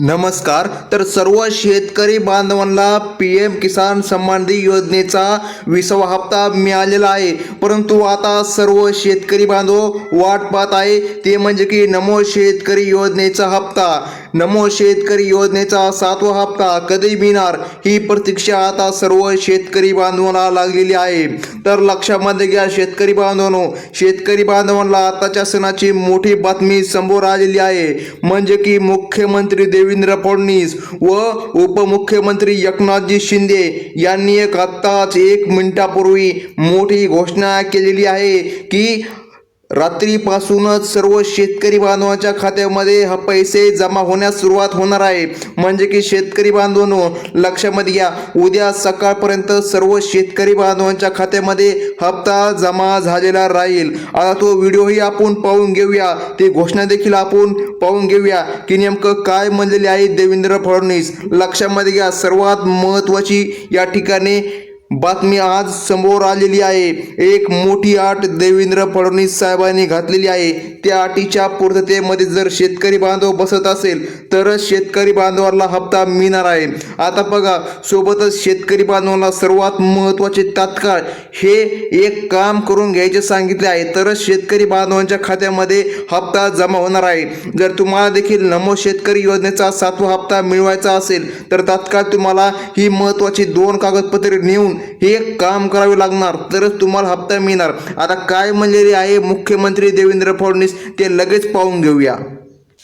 नमस्कार. तर सर्व शेतकरी बांधवांना पीएम किसान सन्मान निधी योजनेचा 20वा हप्ता मिळालेला आहे. परंतु आता सर्व शेतकरी बांधव वाट पाहत आहे ते म्हणजे की नमो शेतकरी योजनेचा हप्ता. नमो शेतकरी योजनेचा 7वा हप्ता कधी मिळणार ही प्रतीक्षा आता सर्व शेतकरी बांधवांना लागलेली आहे. तर लक्षामध्ये घ्या शेतकरी बांधवांनो, शेतकरी बांधवांना आताच्या सणाची मोठी बातमी समोर आलेली आहे. म्हणजे की मुख्यमंत्री देवेंद्र फडणवीस व उपमुख्यमंत्री एकनाथजी शिंदे यांनी आत्ताच 1 मिनिटापूर्वी मोठी घोषणा केलेली आहे की रात्रीपासूनच सर्व शेतकरी बांधवांच्या खात्यामध्ये हा पैसे जमा होण्यास सुरुवात होणार आहे. म्हणजे की शेतकरी बांधवांनो लक्षामध्ये घ्या, उद्या सकाळपर्यंत सर्व शेतकरी बांधवांच्या खात्यामध्ये हप्ता जमा झालेला राहील. आता तो व्हिडिओही आपण पाहून घेऊया, ती घोषणा देखील आपण पाहून घेऊया की नेमकं काय म्हणलेले आहे देवेंद्र फडणवीस. लक्षामध्ये घ्या, सर्वात महत्त्वाची या ठिकाणी बातमी आज समोर आलेली आहे. एक मोठी अट देवेंद्र फडणवीस साहेबांनी घातलेली आहे. त्या अटीच्या पूर्ततेमध्ये जर शेतकरी बांधव बसत असेल तरच शेतकरी बांधवांना हप्ता मिळणार आहे. आता बघा, सोबतच शेतकरी बांधवांना सर्वात महत्त्वाचे तात्काळ हे एक काम करून घ्यायचे सांगितले आहे, तरच शेतकरी बांधवांच्या खात्यामध्ये हप्ता जमा होणार आहे. जर तुम्हाला देखील नमो शेतकरी योजनेचा 7वा हप्ता मिळवायचा असेल तर तात्काळ तुम्हाला ही महत्त्वाची 2 कागदपत्रे नेऊन हे काम करावे लागणार, तरच तुम्हाला हप्ता मिळणार. आता काय म्हणलेले आहे मुख्यमंत्री देवेंद्र फडणवीस ते लगेच पाहून घेऊया.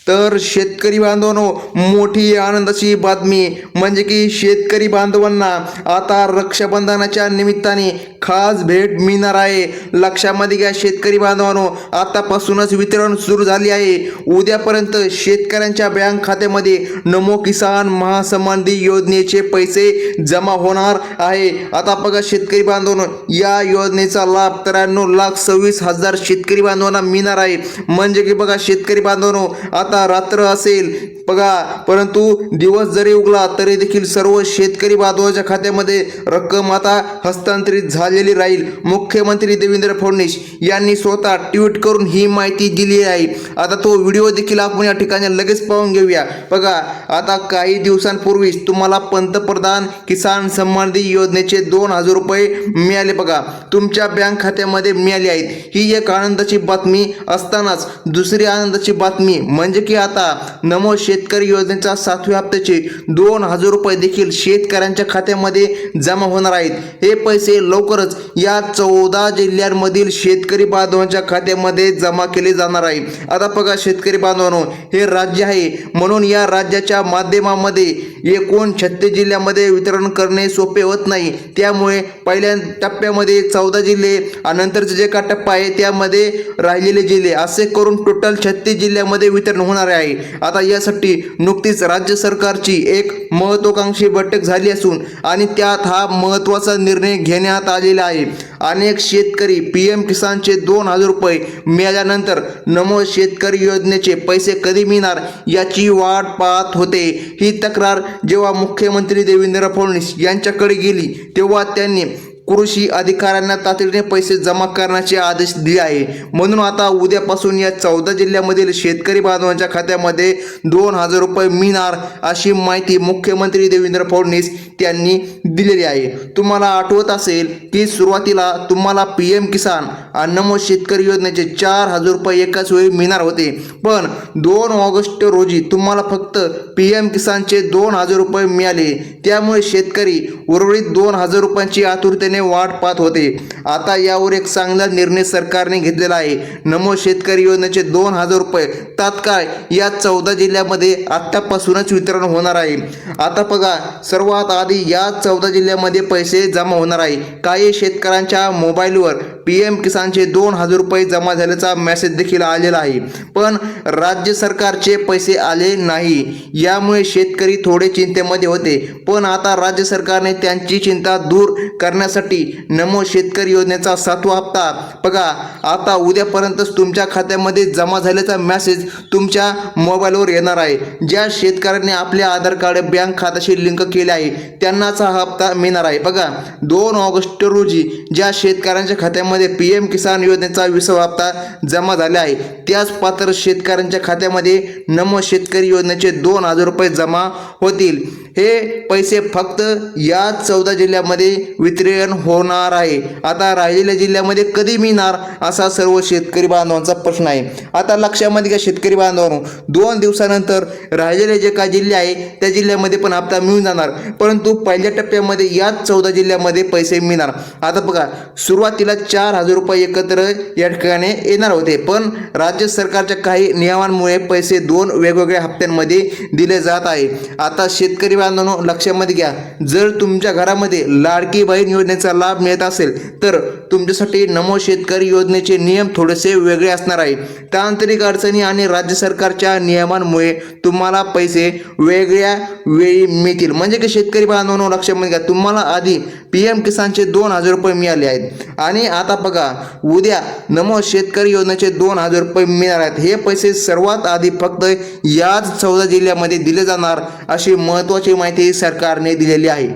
तर शेतकरी बांधवांनो, मोठी आनंदाची बातमी म्हणजे की शेतकरी बांधवांना आता रक्षाबंधनाच्या निमित्ताने खास भेट मिळणार आहे. लक्षामध्ये घ्या शेतकरी बांधवांनो, आतापासूनच वितरण सुरू झाले आहे. उद्यापर्यंत शेतकऱ्यांच्या बँक खात्यामध्ये नमो किसान महासन्मान निधी योजनेचे पैसे जमा होणार आहे. आता बघा शेतकरी बांधवांनो, या योजनेचा लाभ 93,26,000 शेतकरी बांधवांना मिळणार आहे. म्हणजे की बघा शेतकरी बांधवांनो, आता रात्र असेल बघा, परंतु दिवस जरी उगला तरी देखील सर्व शेतकरी बांधवांच्या खात्यामध्ये रक्कम आता हस्तांतरित झालेली राहील. मुख्यमंत्री देवेंद्र फडणवीस यांनी स्वतः ट्विट करून ही माहिती दिली आहे. आता तो व्हिडिओ देखील आपण या ठिकाणी लगेच पाहून घेऊया. बघा, आता काही दिवसांपूर्वीच तुम्हाला पंतप्रधान किसान सन्मान निधी योजनेचे 2,000 रुपये मिळाले. बघा, तुमच्या बँक खात्यामध्ये मिळाले आहेत. ही एक आनंदाची बातमी असतानाच दुसरी आनंदाची बातमी म्हणजे की आता नमो शेतकरी योजनेचा 7व्या हप्त्याचे 2,000 रुपये देखील शेतकऱ्यांच्या खात्यामध्ये जमा होणार आहेत. हे पैसे लवकरच या 14 जिल्ह्यांमधील शेतकरी बांधवांच्या खात्यामध्ये जमा केले जाणार आहे. आता बघा शेतकरी बांधवांनो, हे राज्य आहे म्हणून या राज्याच्या माध्यमामध्ये एकूण 36 जिल्ह्यामध्ये वितरण करणे सोपे होत नाही. त्यामुळे पहिल्या टप्प्यामध्ये 14 जिल्हे आणि नंतरचा जे का टप्पा आहे त्यामध्ये राहिलेले जिल्हे असे करून टोटल 36 जिल्ह्यामध्ये वितरण होणार आहे. आता यासाठी नुकतीच राज्य सरकारची एक महत्त्वाकांक्षी बैठक झाली असून आणि त्यात हा महत्त्वाचा निर्णय घेण्यात आलेला आहे. अनेक शेतकरी पीएम किसानचे 2,000 रुपये मिळाल्यानंतर नमो शेतकरी योजनेचे पैसे कधी मिळणार याची वाट पाहत होते. ही तक्रार जेव्हा मुख्यमंत्री देवेंद्र फडणवीस यांच्याकडे गेली तेव्हा त्यांनी कृषी अधिकाऱ्यांना तातडीने पैसे जमा करण्याचे आदेश दिले आहे. म्हणून आता उद्यापासून या 14 जिल्ह्यामधील शेतकरी बांधवांच्या खात्यामध्ये 2,000 रुपये मिळणार अशी माहिती मुख्यमंत्री देवेंद्र फडणवीस त्यांनी दिलेली आहे. तुम्हाला आठवत असेल की सुरुवातीला तुम्हाला पीएम किसान आणि नमो शेतकरी योजनेचे 4,000 रुपये एकाच वेळी मिळणार होते. पण 2 ऑगस्ट रोजी तुम्हाला फक्त पीएम किसानचे 2,000 रुपये मिळाले. त्यामुळे शेतकरी उर्वरित 2,000 रुपयांची आतुरतेने वाट पाहत होते. आता यावर एक चांगला निर्णय सरकारने घेतलेला आहे. नमो शेतकरी योजनेचे 2,000 रुपये तात्काळ या 14 जिल्ह्यामध्ये आतापासूनच वितरण होणार आहे. आता बघा, सर्वात आधी या 14 जिल्ह्यामध्ये पैसे जमा होणार आहे. काही शेतकऱ्यांच्या मोबाईलवर पीएम किसानचे 2,000 रुपये जमा झाल्याचा मेसेज देखील आलेला आहे, पण राज्य सरकारचे पैसे आले नाही. यामुळे शेतकरी थोडे चिंतेमध्ये होते. पण आता राज्य सरकारने त्यांची चिंता दूर करण्यासाठी नमो शेतकरी योजनेचा 7वा हप्ता बघा आता उद्यापर्यंतच तुमच्या खात्यामध्ये जमा झाल्याचा मेसेज तुमच्या मोबाईलवर येणार आहे. ज्या शेतकऱ्यांनी आपले आधार कार्ड बँक खात्याशी लिंक केले आहे त्यांनाच हा हप्ता मिळणार आहे. बघा, 2 ऑगस्ट रोजी ज्या शेतकऱ्यांच्या खात्यामध्ये जिल्ह्यामध्ये PM किसान योजनेचा 20वा हप्ता जमा झाला आहे. त्याच पात्र शेतकऱ्यांच्या खात्यामध्ये नमो शेतकरी योजनेचे 2,000 रुपये जमा होतील. हे पैसे फक्त या 14 जिल्ह्यामध्ये वितरण होणार आहे. आता राहिलेल्या जिल्ह्यामध्ये कधी मिळणार असा सर्व शेतकरी बांधवांचा प्रश्न आहे. आता लक्षामध्ये घ्या शेतकरी बांधवांनो, 2 दिवसानंतर राहिलेले जे काही जिल्हे आहे त्या जिल्ह्यामध्ये पण हप्ता मिळून जाणार, परंतु पहिल्या टप्प्यामध्ये याच 14 जिल्ह्यामध्ये पैसे मिळणार. आता बघा, सुरुवातीला 4,000 रुपये एकत्र या ठिकाणी येणार होते, पण राज्य सरकारच्या काही नियमांमुळे पैसे 2 वेगवेगळ्या हप्त्यांमध्ये दिले जात आहे. आता शेतकरी बांधवांनो लक्षामध्ये घ्या, जर तुमच्या घरामध्ये लाडकी बहीण योजनेचा लाभ मिळत असेल तर तुमच्यासाठी नमो शेतकरी योजनेचे नियम थोडेसे वेगळे असणार आहे. तांत्रिक अडचणी आणि राज्य सरकारच्या नियमांमुळे तुम्हाला पैसे वेगळ्या वेळी मिळतील. म्हणजे की शेतकरी बांधवांनो लक्षामध्ये घ्या, तुम्हाला आधी PM किसानचे 2,000 रुपये मिळाले आहेत आणि आता बघा उद्या नमो शेतकरी योजनेचे 2,000 रुपये मिळणार आहेत. हे पैसे सर्वात आधी फक्त याच 14 जिल्ह्यामध्ये दिले जाणार अशी महत्त्वाची माहिती सरकारने दिलेली आहे.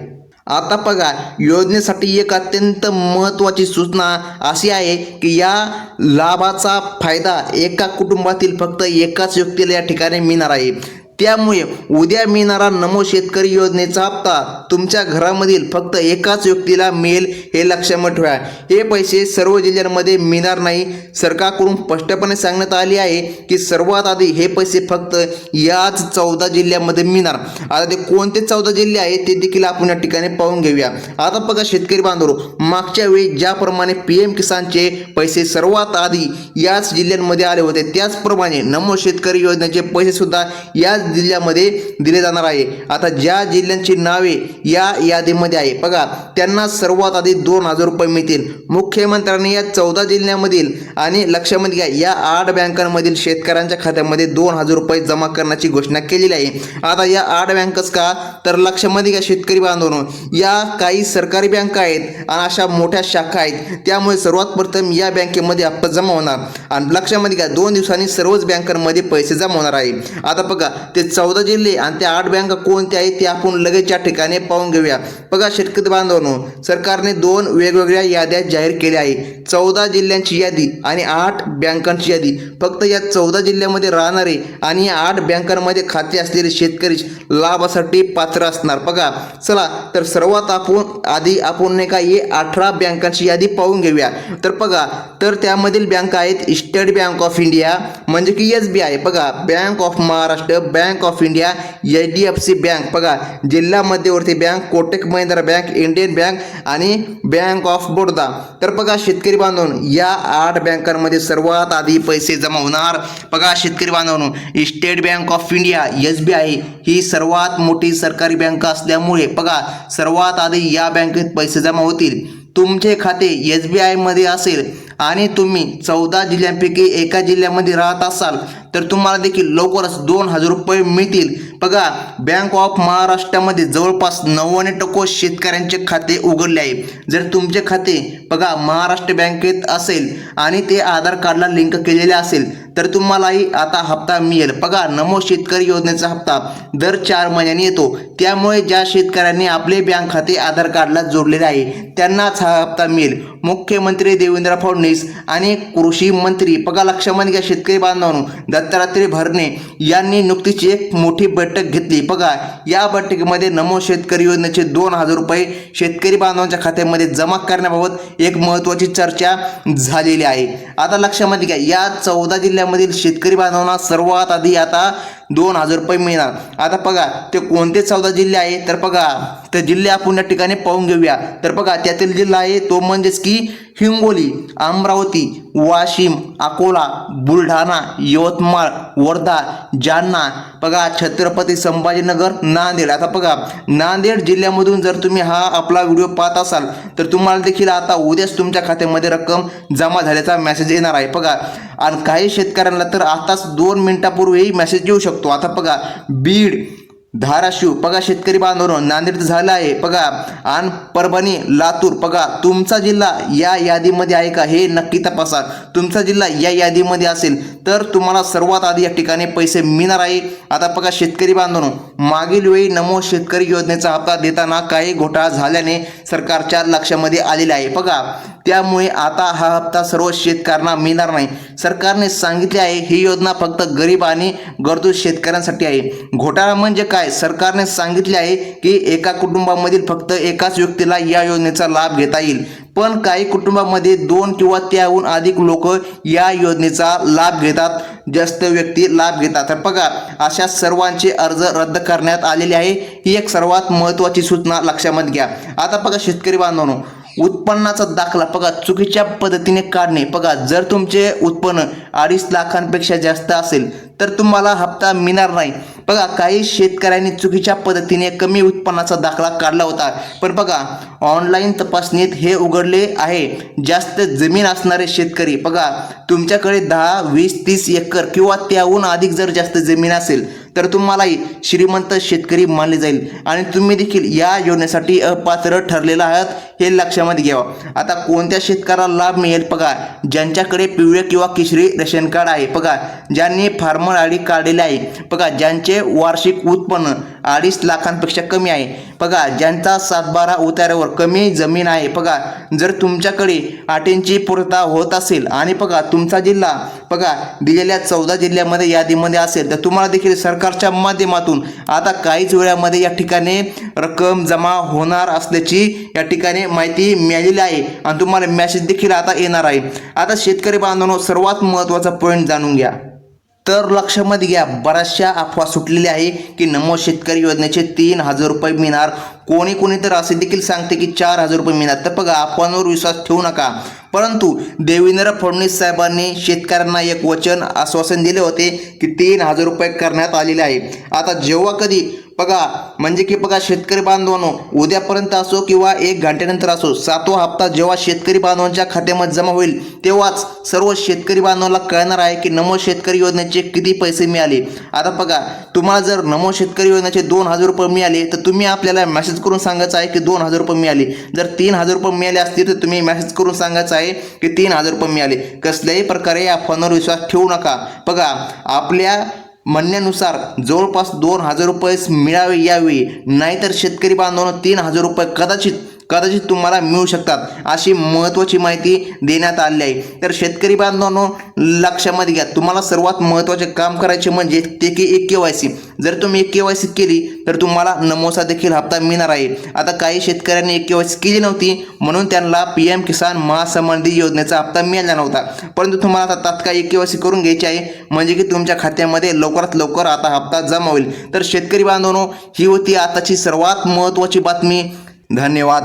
आता बघा, योजनेसाठी एक अत्यंत महत्त्वाची सूचना अशी आहे की या लाभाचा फायदा एका कुटुंबातील फक्त एकाच व्यक्तीला या ठिकाणी मिळणार आहे. त्यामुळे उद्या मिळणारा नमो शेतकरी योजनेचा हप्ता तुमच्या घरामधील फक्त एकाच व्यक्तीला मिळेल हे लक्षात ठेवा. हे पैसे सर्व जिल्ह्यांमध्ये मिळणार नाही. सरकारकडून स्पष्टपणे सांगण्यात आले आहे की सर्वात आधी हे पैसे फक्त याच 14 जिल्ह्यामध्ये मिळणार. आता ते कोणते 14 जिल्हे आहेत ते देखील आपण या ठिकाणी पाहून घेऊया. आता बघा शेतकरी बांधव, मागच्या वेळी ज्याप्रमाणे PM किसानचे पैसे सर्वात आधी याच जिल्ह्यांमध्ये आले होते, त्याचप्रमाणे नमो शेतकरी योजनेचे पैसे सुद्धा याच जिल्ह्यामध्ये दिले जाणार आहे. आता ज्या जिल्ह्यांची नावे या यादीमध्ये आहे बघा, त्यांना सर्वात आधी 2,000 रुपये मिळतील. मुख्यमंत्र्यांनी या 14 जिल्ह्यामधील आणि लक्षामध्ये घ्या या 8 बँकांमधील शेतकऱ्यांच्या खात्यामध्ये 2,000 रुपये जमा करण्याची घोषणा केलेली आहे. आता या 8 बँकच का, तर लक्षामध्ये घ्या शेतकरी बांधवांनो, या काही सरकारी बँका आहेत आणि अशा मोठ्या शाखा आहेत, त्यामुळे सर्वात प्रथम या बँकेमध्ये हप्ता जमा होणार आणि लक्षामध्ये घ्या 2 दिवसांनी सर्वच बँकांमध्ये पैसे जमा होणार आहे. आता बघा ते 14 जिल्हे आणि त्या 8 बँका कोणत्या आहेत ते आपण लगेच या ठिकाणी पाहून घेऊया. बघा शेतकरी बांधवांनो, सरकारने 2 वेगवेगळ्या याद्या जाहीर केल्या आहे. 14 जिल्ह्यांची यादी आणि 8 बँकांची यादी. फक्त या 14 जिल्ह्यामध्ये राहणारे आणि या 8 बँकांमध्ये खाते असलेले शेतकरी लाभासाठी पात्र असणार. बघा चला, तर सर्वात आधी आपण नाही का हे 18 बँकांची यादी पाहून घेऊया. तर बघा, तर त्यामधील बँका आहेत स्टेट बँक ऑफ इंडिया म्हणजे की SBI, बघा bank of Maharashtra, bank of India, HDFC bank, बघा जिल्हा मध्यवर्ती bank, Kotak Mahindra bank, Indian bank आणि बँक ऑफ बडोदा. तर बघा शेतकरी बांधवांनो, या 8 बँकांमध्ये सर्वात आधी पैसे जमा होणार. बघा शेतकरी बांधवांनो, state bank of India SBI ही सर्वात मोठी सरकारी बँक असल्यामुळे बघा सर्वात आधी या बँकेत पैसे जमा होतील. तुमचे खाते SBI मध्ये असेल आणि तुम्ही 14 जिल्ह्यांपैकी एका जिल्ह्यामध्ये राहत असाल तर तुम्हाला देखील लवकरच 2,000 रुपये मिळतील. बघा बँक ऑफ महाराष्ट्रामध्ये जवळपास 99% शेतकऱ्यांचे खाते उघडले आहे. जर तुमचे खाते बघा महाराष्ट्र बँकेत असेल आणि ते आधार कार्डला लिंक केलेले असेल तर तुम्हालाही आता हप्ता मिळेल. बघा नमो शेतकरी योजनेचा हप्ता दर 4 महिन्यांनी येतो, त्यामुळे ज्या शेतकऱ्यांनी आपले बँक खाते आधार कार्डला जोडलेले आहे त्यांनाच हा हप्ता मिळेल. मुख्यमंत्री देवेंद्र फडणवीस आणि कृषी मंत्री बघा लक्षामध्ये घ्या शेतकरी बांधवांनो, दत्तात्रय भरणे यांनी नुकतीच एक मोठी बैठक घेतली. बघा या बैठकीमध्ये नमो शेतकरी योजनेचे 2,000 रुपये शेतकरी बांधवांच्या खात्यामध्ये जमा करण्याबाबत एक महत्त्वाची चर्चा झालेली आहे. आता लक्षामध्ये घ्या या 14 जिल्ह्यामधील शेतकरी बांधवांना सर्वात आधी आता 2,000 रुपये मिळणार. आता बघा ते कोणते 14 जिल्हे आहे तर बघा ते जिल्हे आपण या ठिकाणी पाहून घेऊया. तर बघा त्यातील जिल्हा आहे तो म्हणजेच की हिंगोली, अमरावती, वाशिम, अकोला, बुलढाणा, यवतमाळ, वर्धा, जालना, बघा छत्रपती संभाजीनगर, नांदेड. आता बघा नांदेड जिल्ह्यामधून जर तुम्ही हा आपला व्हिडिओ पाहत असाल तर तुम्हाला देखील आता उद्याच तुमच्या खात्यामध्ये रक्कम जमा झाल्याचा मेसेज येणार आहे. बघा आणि काही शेतकऱ्यांना तर आताच 2 मिनिटापूर्वी मेसेज येऊ शकतो. आता बघा बीड, धाराशिव बघा शेतकरी बांधवांनो नांदेड झालं आहे बघा, आणि परभणी लातूर बघा तुमचा जिल्हा या यादीमध्ये आहे का हे नक्की तपासा. तुमचा जिल्हा या यादीमध्ये असेल तर तुम्हाला सर्वात आधी या ठिकाणी पैसे मिळणार आहे. आता बघा शेतकरी बांधवांनो, मागील वेळी नमो शेतकरी योजनेचा हप्ता देताना काही घोटाळा झाल्याने सरकारच्या लक्षामध्ये आलेला आहे बघा. त्यामुळे आता हा हप्ता सर्व शेतकऱ्यांना मिळणार नाही. सरकारने सांगितले आहे ही योजना फक्त गरीब आणि गरजू शेतकऱ्यांसाठी आहे. घोटाळा म्हणजे काय? सरकारने सांगितले आहे की एका कुटुंबामधील फक्त एकाच व्यक्तीला या योजनेचा लाभ घेता येईल, पण काही कुटुंबामध्ये 2 किंवा त्याहून अधिक लोक या योजनेचा लाभ घेतात, जास्त व्यक्ती लाभ घेतात. तर बघा अशा सर्वांचे अर्ज रद्द करण्यात आलेले आहे. ही एक सर्वात महत्त्वाची सूचना लक्षामध्ये घ्या. आता बघा शेतकरी बांधवांनो, उत्पन्नाचा दाखला बघा चुकीच्या पद्धतीने काढणे बघा, जर तुमचे उत्पन्न 2.5 लाखांपेक्षा जास्त असेल तर तुम्हाला हप्ता मिळणार नाही. बघा काही शेतकऱ्यांनी चुकीच्या पद्धतीने कमी उत्पन्नाचा दाखला काढला होता, पण बघा ऑनलाईन तपासणीत हे उघडले आहे. जास्त जमीन असणारे शेतकरी बघा, तुमच्याकडे 10, 20, 30 एकर किंवा त्याहून अधिक जर जास्त जमीन असेल तर तुम्हालाही श्रीमंत शेतकरी मानले जाईल आणि तुम्ही देखील या योजनेसाठी अपात्र ठरलेला आहात हे लक्षामध्ये घ्यावं. आता कोणत्या शेतकऱ्याला लाभ मिळेल बघा, ज्यांच्याकडे पिवळे किंवा केशरी रेशन कार्ड आहे बघा, ज्यांनी फार्मर आयडी काढलेले आहे बघा, ज्यांचे वार्षिक उत्पन्न 2.5 लाखांपेक्षा कमी आहे बघा, ज्यांचा 7-12 उतार्यावर कमी जमीन आहे बघा, जर तुमच्याकडे अटींची पूर्तता होत असेल आणि बघा तुमचा जिल्हा बघा दिलेल्या 14 जिल्ह्यामध्ये यादीमध्ये असेल तर तुम्हाला देखील सरकारच्या माध्यमातून आता काहीच वेळामध्ये या ठिकाणी रक्कम जमा होणार असल्याची या ठिकाणी माहिती मिळालेली आहे आणि तुम्हाला मेसेज देखील आता येणार आहे. आता शेतकरी बांधवांनो सर्वात महत्त्वाचा पॉईंट जाणून घ्या. तर लक्षामध्ये घ्या, बऱ्याचशा अफवा सुटलेल्या आहे की नमो शेतकरी योजनेचे 3,000 रुपये मिळणार. कोणी तर असे देखील सांगते की 4,000 रुपये मिळणार. तर बघा अफवांवर विश्वास ठेवू नका. परंतु देवेंद्र फडणवीस साहेबांनी शेतकऱ्यांना एक वचन आश्वासन दिले होते की 3,000 रुपये करण्यात आलेले आहे. आता जेव्हा कधी बघा म्हणजे की बघा शेतकरी बांधवांनो, उद्यापर्यंत असो किंवा 1 घंट्यानंतर असो, 7वा हप्ता जेव्हा शेतकरी बांधवांच्या खात्यामध्ये जमा होईल तेव्हाच सर्व शेतकरी बांधवांना कळणार आहे की नमो शेतकरी योजनेचे किती पैसे मिळाले. आता बघा तुम्हाला जर नमो शेतकरी योजनेचे 2,000 रुपये मिळाले तर तुम्ही आपल्याला मेसेज करून सांगायचं आहे की 2,000 रुपये मिळाले. जर 3,000 रुपये मिळाले असतील तर तुम्ही मेसेज करून सांगायचं आहे की 3,000 रुपये मिळाले. कसल्याही प्रकारे अफवांवर विश्वास ठेवू नका. बघा आपल्या म्हणण्यानुसार जवळपास 2,000 रुपये मिळावे यावेळी, नाहीतर शेतकरी बांधवांनो 3,000 रुपये कदाचित तुम्हाला मिळू शकतात, अशी महत्त्वाची माहिती देण्यात आली आहे. तर शेतकरी बांधवांनो लक्षामध्ये घ्या, तुम्हाला सर्वात महत्त्वाचे काम करायचे म्हणजे ते की KYC. जर तुम्ही KYC केली तर तुम्हाला नमोचा देखील हप्ता मिळणार आहे. आता काही शेतकऱ्यांनी KYC केली नव्हती म्हणून त्यांना PM किसान महासमृद्धी योजनेचा हप्ता मिळाला नव्हता, परंतु तुम्हाला आता तात्काळ KYC करून घ्यायची आहे म्हणजे की तुमच्या खात्यामध्ये लवकरात लवकर आता हप्ता जमा होईल. तर शेतकरी बांधवांनो ही होती आताची सर्वात महत्त्वाची बातमी. धन्यवाद.